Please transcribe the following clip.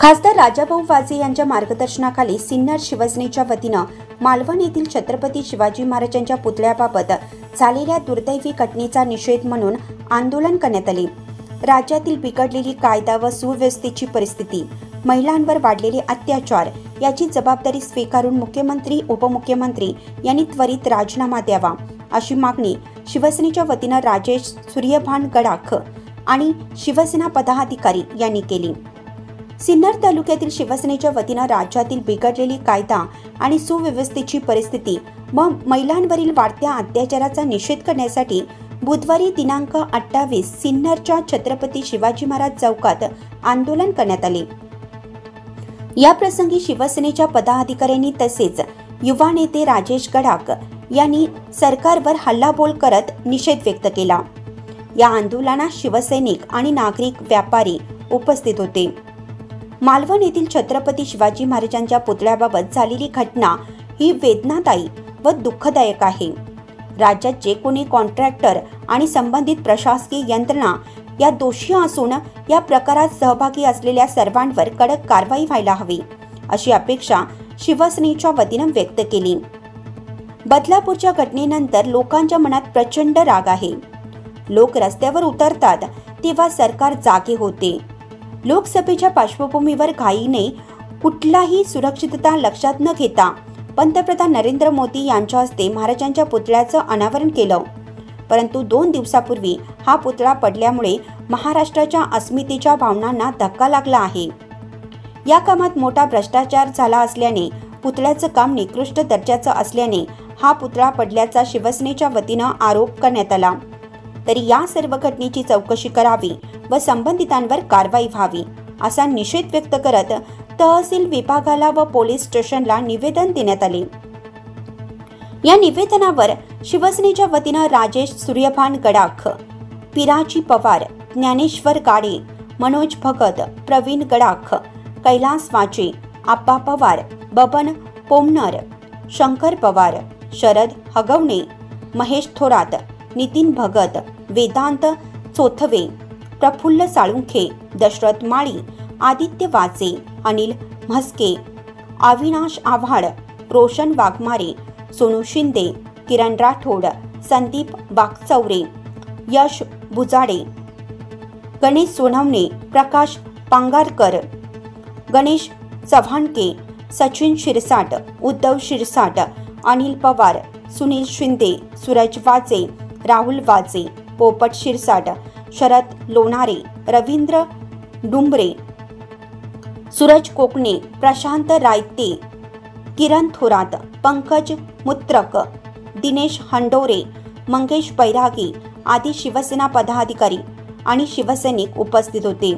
खासदार राजाभाऊ वाजे यांच्या मार्गदर्शनाखाली सिन्नर शिवसेनेच्या वतीनं मालवण येथील छत्रपती शिवाजी महाराजांच्या पुतळ्याबाबत झालेल्या दुर्दैवी घटनेचा निषेध म्हणून आंदोलन करण्यात आले। राज्यातील बिघडलेली कायदा व सुव्यवस्थेची परिस्थिती, महिलांवर वाढलेले अत्याचार याची जबाबदारी स्वीकारून मुख्यमंत्री उपमुख्यमंत्री यांनी त्वरित राजीनामा द्यावा अशी मागणी शिवसेनेच्या वतीनं राजेश सूर्यभान गडाख आणि शिवसेना पदाधिकारी यांनी केली। सिन्नर तालुक्यातील शिवसेनेच्या वतीनं राज्यातील बिघडलेली कायदा आणि सुव्यवस्थेची परिस्थिती व महिलांवरील वाढत्या अत्याचाराचा निषेध करण्यासाठी बुधवारी दिनांक 28 सिन्नरच्या छत्रपती शिवाजी महाराज चौकात आंदोलन करण्यात आले। या प्रसंगी शिवसेनेच्या पदाधिकाऱ्यांनी तसेच युवा नेते राजेश गडाख यांनी सरकारवर हल्लाबोल करत निषेध व्यक्त केला। या आंदोलनात शिवसैनिक आणि नागरिक व्यापारी उपस्थित होते। मालवण येथील छत्रपती शिवाजी महाराजांच्या पुतळ्याबाबत झालेली घटना ही वेदनादायी व दुःखदायक आहे। राज्यात जे कोणी कॉन्ट्रॅक्टर आणि संबंधित प्रशासकीय यंत्रणा या दोषी असून या प्रकारात सहभागी असलेल्या सर्वांवर कडक कारवाई व्हायला हवी अशी अपेक्षा शिवसेनेच्या वतीनं व्यक्त केली। बदलापूरच्या घटनेनंतर लोकांच्या मनात प्रचंड राग आहे। लोक रस्त्यावर उतरतात तेव्हा सरकार जागे होते। लोकसभेच्या पार्श्वभूमीवर घाईने कुठलाही सुरक्षितता लक्षात न घेता पंतप्रधान नरेंद्र मोदी यांच्या हस्ते महाराजांच्या पुतळ्याचं अनावरण केलं, परंतु 2 दिवसापूर्वी हा पुतळा पडल्यामुळे महाराष्ट्राच्या अस्मितेच्या भावनांना धक्का लागला आहे। या कामात मोठा भ्रष्टाचार झाला असल्याने पुतळ्याचं काम निकृष्ट दर्जाचं असल्याने हा पुतळा पडल्याचा शिवसेनेच्या वतीनं आरोप करण्यात आला। तरी या सर्व घटनेची चौकशी करावी व संबंधितांवर कारवाई व्हावी असा निषेध व्यक्त करत तहसील विभागाला व पोलीस स्टेशनला निवेदन देण्यात आले। या निवेदनावर शिवसेनेच्या वतीनं राजेश सूर्यभान गडाख, पिराजी पवार, ज्ञानेश्वर गाडे, मनोज भगत, प्रवीण गडाख, कैलास वाजे, आप्पा पवार, बबन पोमनर, शंकर पवार, शरद हगवणे, महेश थोरात, नितीन भगत, वेदांत चोथवे, प्रफुल्ल साळुंखे, दशरथ माळी, आदित्य वाजे, अनिल म्हस्के, अविनाश आव्हाड, रोशन वाघमारे, सोनू शिंदे, किरण राठोड, संदीप वाघचौरे, यश बुजाडे, गणेश सोनवणे, प्रकाश पांगारकर, गणेश चव्हाणके, सचिन शिरसाट, उद्धव शिरसाट, अनिल पवार, सुनील शिंदे, सूरज वाजे, राहुल वाजे, पोपट शिरसाट, शरद लोणारे, रवींद्र डुंबरे, सूरज कोकणे, प्रशांत रायते, किरण थोरात, पंकज मुत्रक, दिनेश हंडोरे, मंगेश बैरागी आदी शिवसेना पदाधिकारी आणि शिवसैनिक उपस्थित होते।